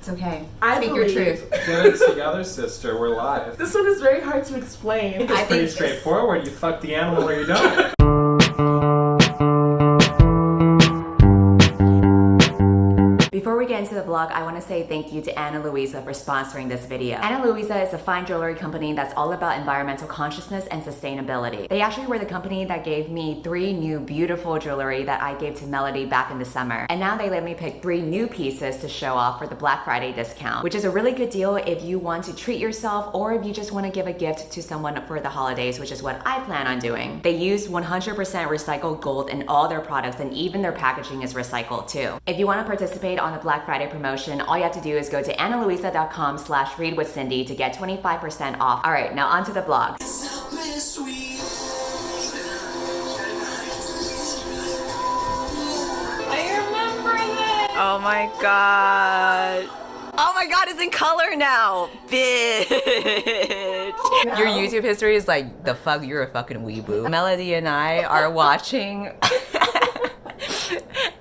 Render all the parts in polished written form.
It's okay. Speak your truth. Get it together, sister. We're live. This one is very hard to explain. It's pretty straightforward. You fuck the animal or you don't. Before we get into the vlog, I want to say thank you to Ana Luisa for sponsoring this video. Ana Luisa is a fine jewelry company that's all about environmental consciousness and sustainability. They actually were the company that gave me 3 new beautiful jewelry that I gave to Melody back in the summer. And now they let me pick 3 new pieces to show off for the Black Friday discount, which is a really good deal if you want to treat yourself or if you just want to give a gift to someone for the holidays, which is what I plan on doing. They use 100% recycled gold in all their products, and even their packaging is recycled too. If you want to participate on the Black Friday promotion, all you have to do is go to analuisa.com/readwithcindy to get 25% off. All right, now on to the vlog. I remember this. Oh my god. Oh my god, it's in color now, bitch. Your YouTube history is like, the fuck, you're a fucking weeboo. Melody and I are watching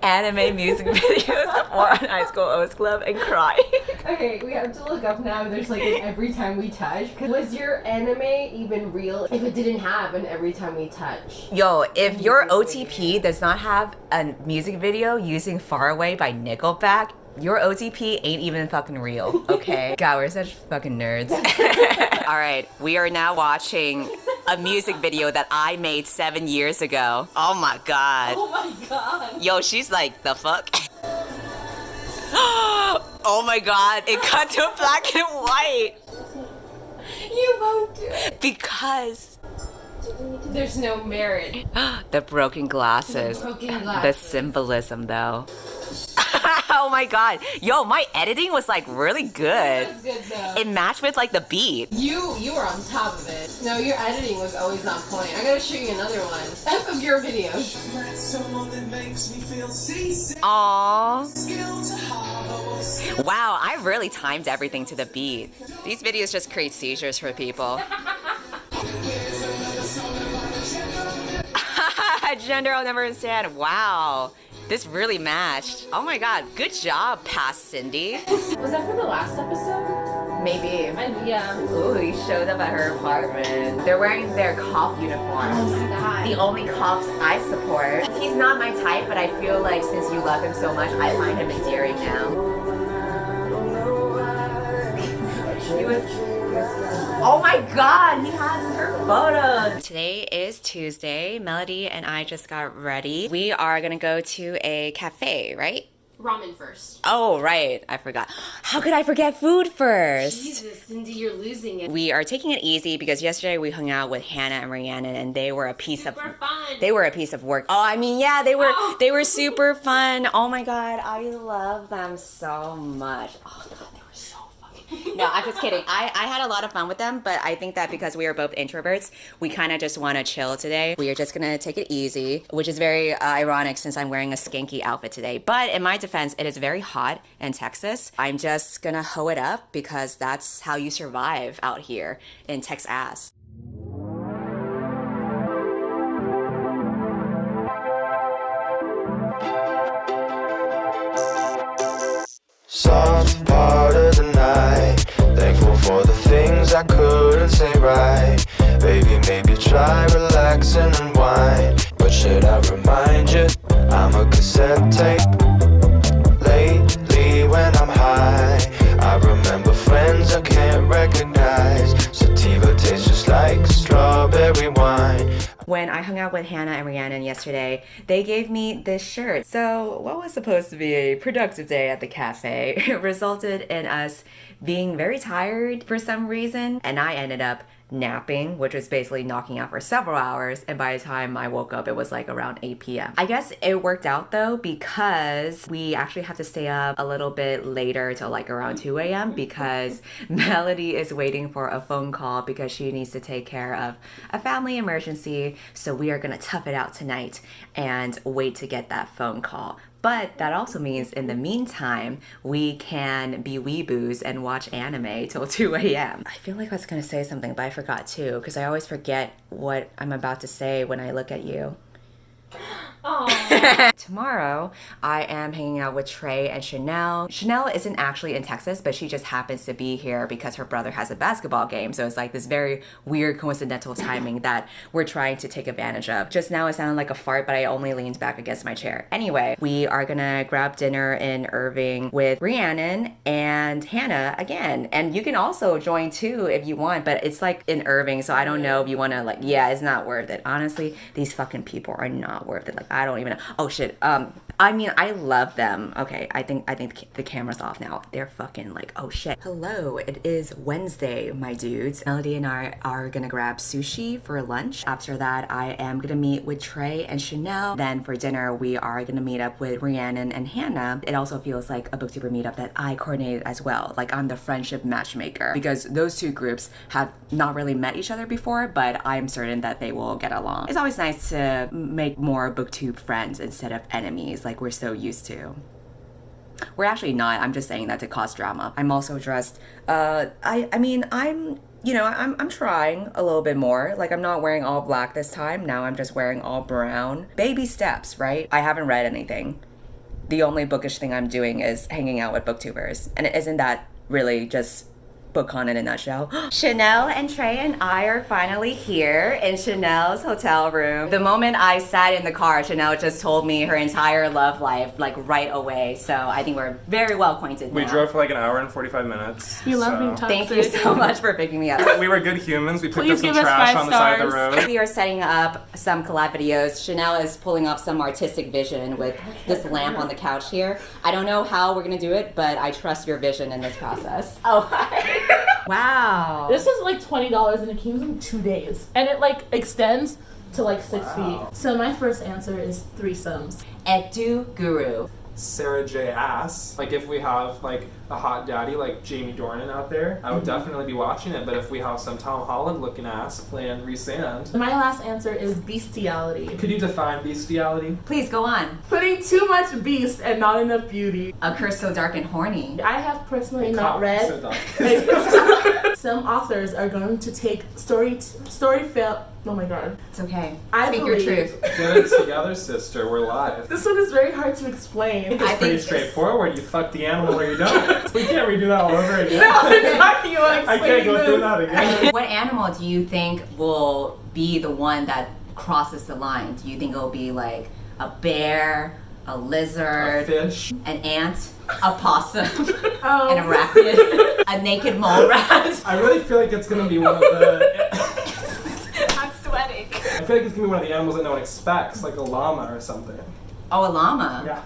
anime music videos of Oran High School O's Club and crying. Okay, we have to look up now. There's like an every time we touch. Was your anime even real if it didn't have an every time we touch? Yo, if your OTP does not have a music video using Far Away by Nickelback, your OTP ain't even fucking real, okay? God, we're such fucking nerds. All right, we are now watching a music video that I made 7 years ago. Oh my god. Oh my god. Yo, she's like, the fuck? Oh my god, it cut to black and white. You won't do it. Because there's no merit. the broken glasses. The broken glasses. The symbolism though. Oh my god. Yo, my editing was like really good. It was good though. It matched with like the beat. You were on top of it. No, your editing was always on point. I gotta show you another one of your videos. Aww. Wow, I really timed everything to the beat. These videos just create seizures for people. Gender I'll never understand. Wow. This really matched. Oh my god, good job, past Cindy. Was that for the last episode? Maybe. Yeah. Ooh, he showed up at her apartment. They're wearing their cop uniforms. Oh my god. The only cops I support. He's not my type, but I feel like since you love him so much, I find him endearing now. He was oh my god, he had her photos. Today is Tuesday. Melody and I just got ready. We are gonna go to a cafe, right? Ramen first. Oh, right. I forgot. How could I forget food first? Jesus, Cindy, you're losing it. We are taking it easy because yesterday we hung out with Hannah and Rhiannon and they were a piece of fun. They were a piece of work. Oh, I mean, yeah, they were super fun. Oh my god, I love them so much. Oh god, they were so fucking. No, I'm just kidding. I had a lot of fun with them, but I think that because we are both introverts, we kind of just want to chill today. We are just gonna take it easy, which is very ironic since I'm wearing a skanky outfit today. But in my defense, it is very hot in Texas. I'm just gonna hoe it up because that's how you survive out here in Texas. Soft part of the night, thankful for the things I couldn't say right. Baby, maybe try relax and unwind. But should I remind you, I'm a cassette tape. Lately when I'm high, I remember friends I can't recognize. Sativa tastes just like strawberry wine. When I hung out with Hannah and Rhiannon yesterday, they gave me this shirt. So what was supposed to be a productive day at the cafe, it resulted in us being very tired for some reason, and I ended up napping, which was basically knocking out for several hours, and by the time I woke up it was like around 8 p.m. I guess it worked out though because we actually have to stay up a little bit later till like around 2 a.m. because Melody is waiting for a phone call because she needs to take care of a family emergency, so we are gonna tough it out tonight and wait to get that phone call. But that also means in the meantime, we can be weeboos and watch anime till 2 a.m. I feel like I was gonna say something, but I forgot too, because I always forget what I'm about to say when I look at you. Tomorrow, I am hanging out with Trey and Chanel. Chanel isn't actually in Texas, but she just happens to be here because her brother has a basketball game. So it's like this very weird coincidental timing that we're trying to take advantage of. Just now it sounded like a fart, but I only leaned back against my chair. Anyway, we are gonna grab dinner in Irving with Rhiannon and Hannah again. And you can also join too if you want, but it's like in Irving, so I don't know if you wanna like, yeah, it's not worth it. Honestly, these fucking people are not worth it. Like, I don't even know. Oh shit. I mean, I love them. Okay, I think the camera's off now. They're fucking like, oh shit. Hello, it is Wednesday, my dudes. Melody and I are gonna grab sushi for lunch. After that, I am gonna meet with Trey and Chanel. Then for dinner, we are gonna meet up with Rhiannon and Hannah. It also feels like a booktuber meetup that I coordinated as well. Like, I'm the friendship matchmaker because those two groups have not really met each other before, but I'm certain that they will get along. It's always nice to make more booktube friends instead of enemies like we're so used to. We're actually not. I'm just saying that to cause drama. I'm also dressed, I mean, I'm trying a little bit more. Like, I'm not wearing all black this time. Now I'm just wearing all brown. Baby steps, right? I haven't read anything. The only bookish thing I'm doing is hanging out with booktubers. And isn't that really just BookCon in a nutshell? Chanel and Trey and I are finally here in Chanel's hotel room. The moment I sat in the car, Chanel just told me her entire love life, like right away. So I think we're very well acquainted now. We drove for like an hour and 45 minutes. You love being toxic. Thank you so much for picking me up. We were good humans. We picked Please up some give us trash 5 on the side of the stars. road. We are setting up some collab videos. Chanel is pulling off some artistic vision with this lamp on the couch here. I don't know how we're gonna do it, but I trust your vision in this process. Oh, wow. This is like $20 and it came in 2 days. And it like extends to like 6 feet. So my first answer is threesomes. Edu Guru. Sarah J. Ass. Like, if we have like a hot daddy like Jamie Dornan out there, I would definitely be watching it. But if we have some Tom Holland looking ass playing Resand. My last answer is bestiality. Could you define bestiality? Please go on. Putting too much beast and not enough beauty. A curse so dark and horny. I have personally not So read. dumb. Some authors are going to take oh my god. It's okay. I Speak your believe- truth. Get it together, sister. We're live. This one is very hard to explain. It's I pretty think straightforward. You fuck the animal or you don't. We can't redo that all over again. No, I'm talking about I can't go explaining through this. that again. What animal do you think will be the one that crosses the line? Do you think it'll be like a bear, a A lizard, fish. an ant, a possum, Um, an arachnid, a naked mole rat? I really feel like it's gonna be one of the. I'm sweating. I feel like it's gonna be one of the animals that no one expects, like a llama or something. Oh, a llama. Yeah.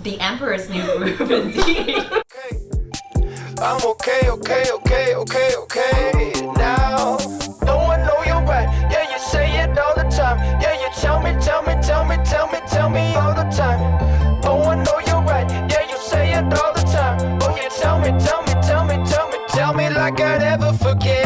The emperor's new group, indeed. I'm okay, okay, okay, okay, okay. Now, no one know you're right. Yeah, you say it all the time. Yeah, you tell me all the time. No one know you're right. Yeah, you say it all the time. Oh, you tell me like I'd ever forget.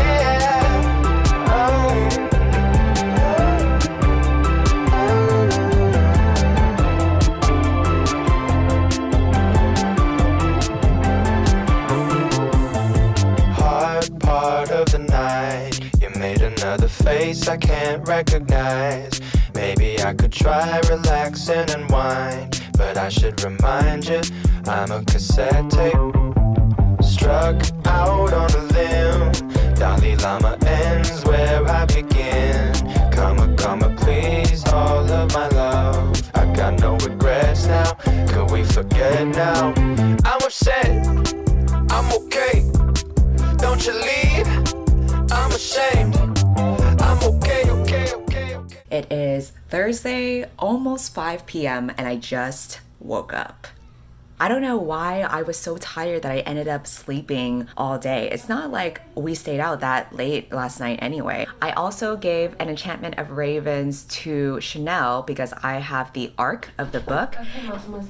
Hard part of the night, you made another face I can't recognize. Maybe I could try relax and unwind, but I should remind you I'm a cassette tape. Struck out on a limb, Dalai Lama ends where I begin. Come, please, all of my love. I got no regrets now, could we forget now? I'm upset, I'm okay, don't you leave, I'm ashamed. I'm okay, okay, okay, okay. It is Thursday, almost 5 p.m., and I just woke up. I don't know why I was so tired that I ended up sleeping all day. It's not like we stayed out that late last night anyway. I also gave an enchantment of ravens to Chanel because I have the arc of the book.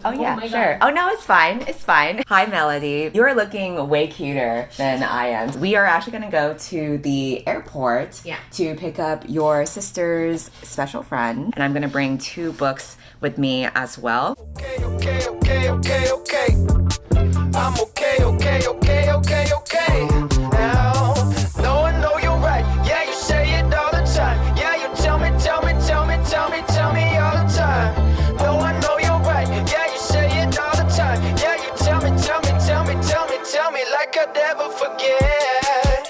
Oh yeah, my sure. God. Oh no, it's fine. It's fine. Hi Melody. You're looking way cuter than I am. We are actually gonna go to the airport to pick up your sister's special friend, and I'm gonna bring 2 books with me as well. Okay, okay, okay, okay, okay. I'm okay, okay, okay, okay, okay. Now, no one know you're right. Yeah, you say it all the time. Yeah, you tell me like I'd never forget.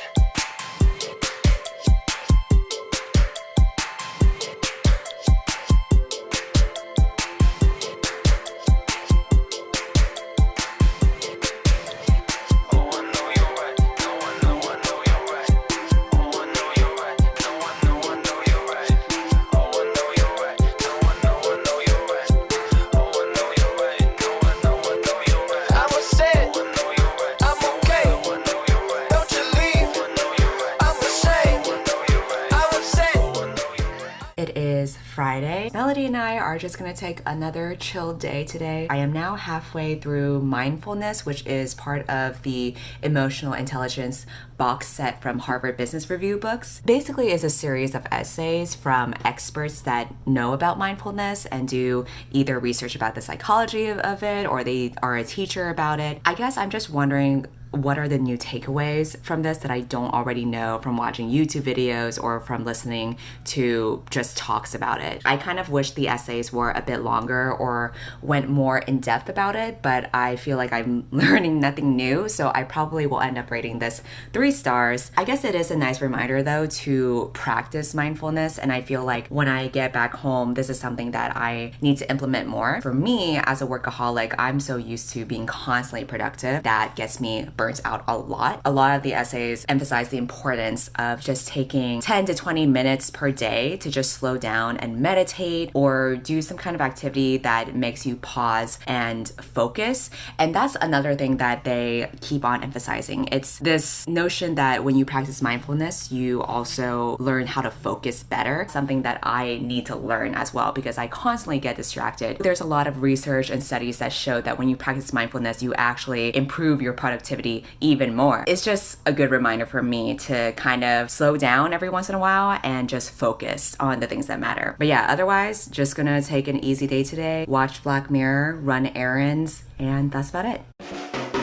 It is Friday. Melody and I are just gonna take another chill day today. I am now halfway through Mindfulness, which is part of the emotional intelligence box set from Harvard Business Review books. Basically is a series of essays from experts that know about mindfulness and do either research about the psychology of it, or they are a teacher about it. I guess I'm just wondering, what are the new takeaways from this that I don't already know from watching YouTube videos or from listening to just talks about it? I kind of wish the essays were a bit longer or went more in depth about it, but I feel like I'm learning nothing new, so I probably will end up rating this 3 stars. I guess it is a nice reminder though to practice mindfulness, and I feel like when I get back home, this is something that I need to implement more. For me, as a workaholic, I'm so used to being constantly productive that gets me burnt out a lot. A lot of the essays emphasize the importance of just taking 10 to 20 minutes per day to just slow down and meditate or do some kind of activity that makes you pause and focus. And that's another thing that they keep on emphasizing. It's this notion that when you practice mindfulness, you also learn how to focus better, something that I need to learn as well because I constantly get distracted. There's a lot of research and studies that show that when you practice mindfulness, you actually improve your productivity even more. It's just a good reminder for me to kind of slow down every once in a while and just focus on the things that matter. But yeah, otherwise, just gonna take an easy day today, watch Black Mirror, run errands, and that's about it.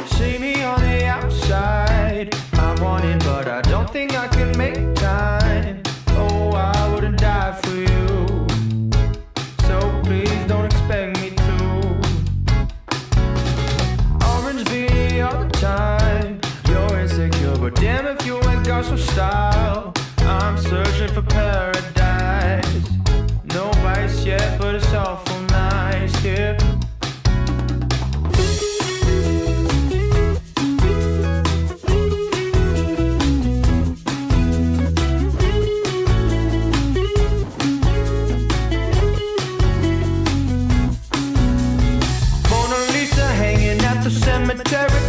See me on the outside, I want it, but I don't think I can make time. Oh, I wouldn't die for you, so please don't expect me to. Orange beanie all the time, you're insecure, but damn if you ain't got some style. I'm searching for paradise, no bites yet, but it's awful nice here.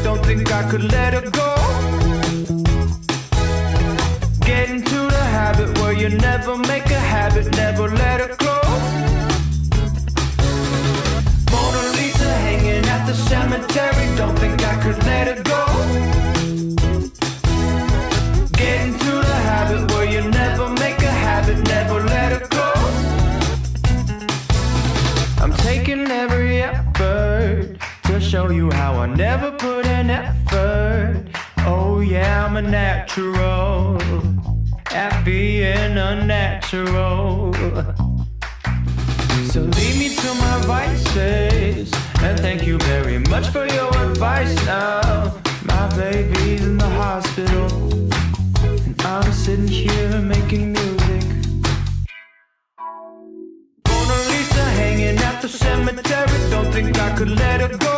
Don't think I could let her go. Get into the habit where you never make a habit, never let her close. Mona Lisa hanging at the cemetery, don't think I could let her go. Get into the habit where you never make a habit, never let her close. I'm taking every effort to show you how I never put in effort. Oh yeah, I'm a natural at being unnatural. So lead me to my vices, and thank you very much for your advice now. My baby's in the hospital, and I'm sitting here making music. Mona Lisa hanging at the cemetery, don't think I could let her go.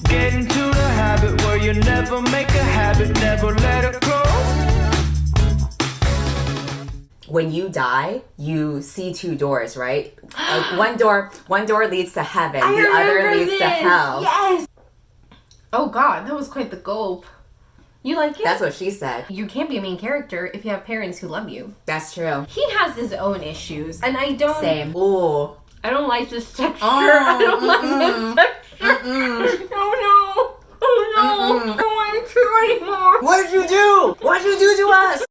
Get into the habit where you never make a habit, never let her go. When you die, you see 2 doors, right? Like one door leads to heaven, the other leads to hell. Yes. Oh God, that was quite the gulp. You like it? That's what she said. You can't be a main character if you have parents who love you. That's true. He has his own issues, and I don't. Same. Ooh. I don't like this texture. I don't like this texture. Oh no. Oh no. I don't want to anymore. What did you do? What did you do to us?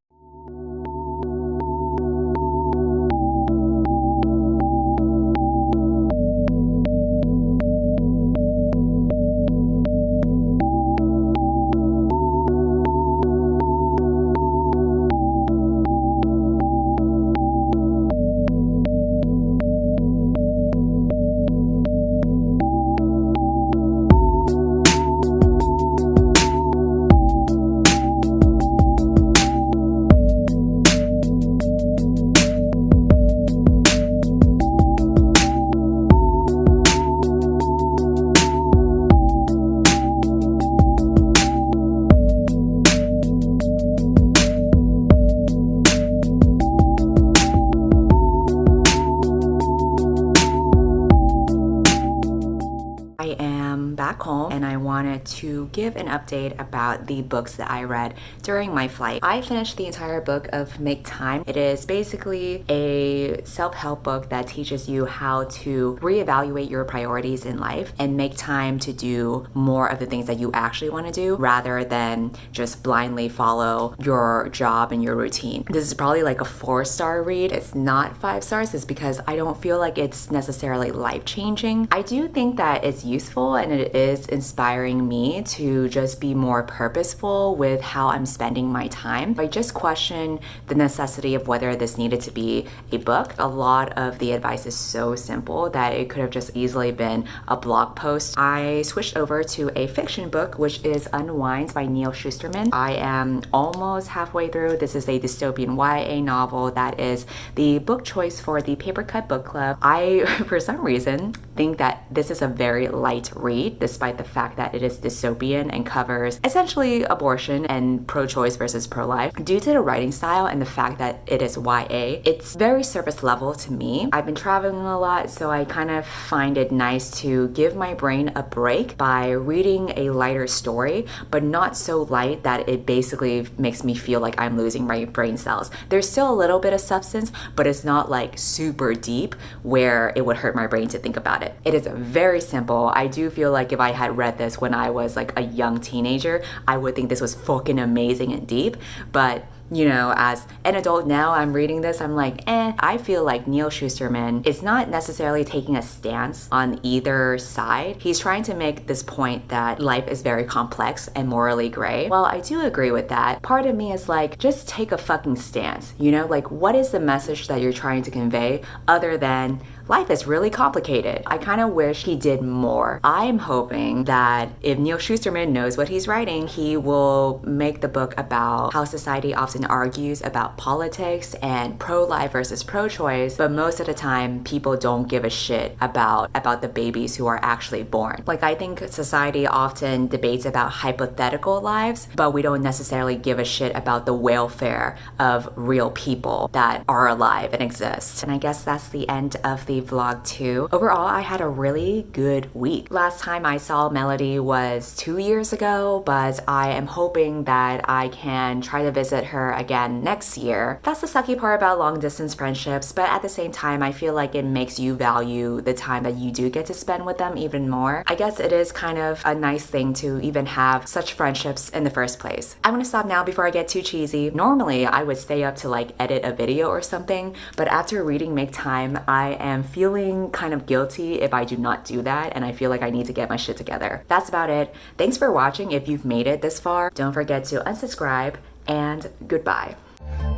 am back home and I wanted to give an update about the books that I read during my flight. I finished the entire book of Make Time. It is basically a self-help book that teaches you how to reevaluate your priorities in life and make time to do more of the things that you actually want to do rather than just blindly follow your job and your routine. This is probably like a 4-star read. It's not 5 stars. It's because I don't feel like it's necessarily life-changing. I do think that it's useful and it is inspiring me to just be more purposeful with how I'm spending my time. I just question the necessity of whether this needed to be a book. A lot of the advice is so simple that it could have just easily been a blog post. I switched over to a fiction book, which is Unwind by Neil Shusterman. I am almost halfway through. This is a dystopian YA novel that is the book choice for the Paper Cut Book Club. I, for some reason, think that this is a very light read, despite the fact that it is dystopian and covers essentially abortion and pro-choice versus pro-life. Due to the writing style and the fact that it is YA, it's very surface level to me. I've been traveling a lot, so I kind of find it nice to give my brain a break by reading a lighter story, but not so light that it basically makes me feel like I'm losing my brain cells. There's still a little bit of substance, but it's not like super deep where it would hurt my brain to think about it. It is very simple. I do feel like if I had read this when I was like a young teenager, I would think this was fucking amazing and deep, but you know, as an adult now, I'm reading this, I'm like, I feel like Neil Shusterman is not necessarily taking a stance on either side. He's trying to make this point that life is very complex and morally gray. While I do agree with that, part of me is like, just take a fucking stance, you know? Like, what is the message that you're trying to convey other than life is really complicated? I kind of wish he did more. I'm hoping that if Neil Shusterman knows what he's writing, he will make the book about how society often argues about politics and pro-life versus pro-choice, but most of the time people don't give a shit about the babies who are actually born. Like, I think society often debates about hypothetical lives, but we don't necessarily give a shit about the welfare of real people that are alive and exist. And I guess that's the end of the vlog too. Overall, I had a really good week. Last time I saw Melody was 2 years ago, but I am hoping that I can try to visit her again next year. That's the sucky part about long distance friendships, but at the same time, I feel like it makes you value the time that you do get to spend with them even more. I guess it is kind of a nice thing to even have such friendships in the first place. I'm gonna stop now before I get too cheesy. Normally, I would stay up to like edit a video or something, but after reading Make Time, I am feeling kind of guilty if I do not do that, and I feel like I need to get my shit together. That's about it. Thanks for watching if you've made it this far. Don't forget to unsubscribe, and goodbye.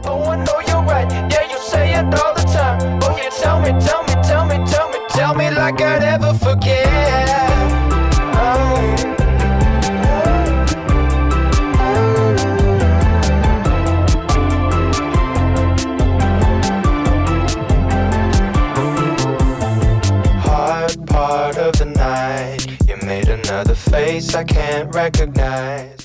Oh, I know you're right. Yeah, you say it all the time. Oh, yeah, tell me like I'd ever forget. Oh. Hard part of the night. You made another face I can't recognize.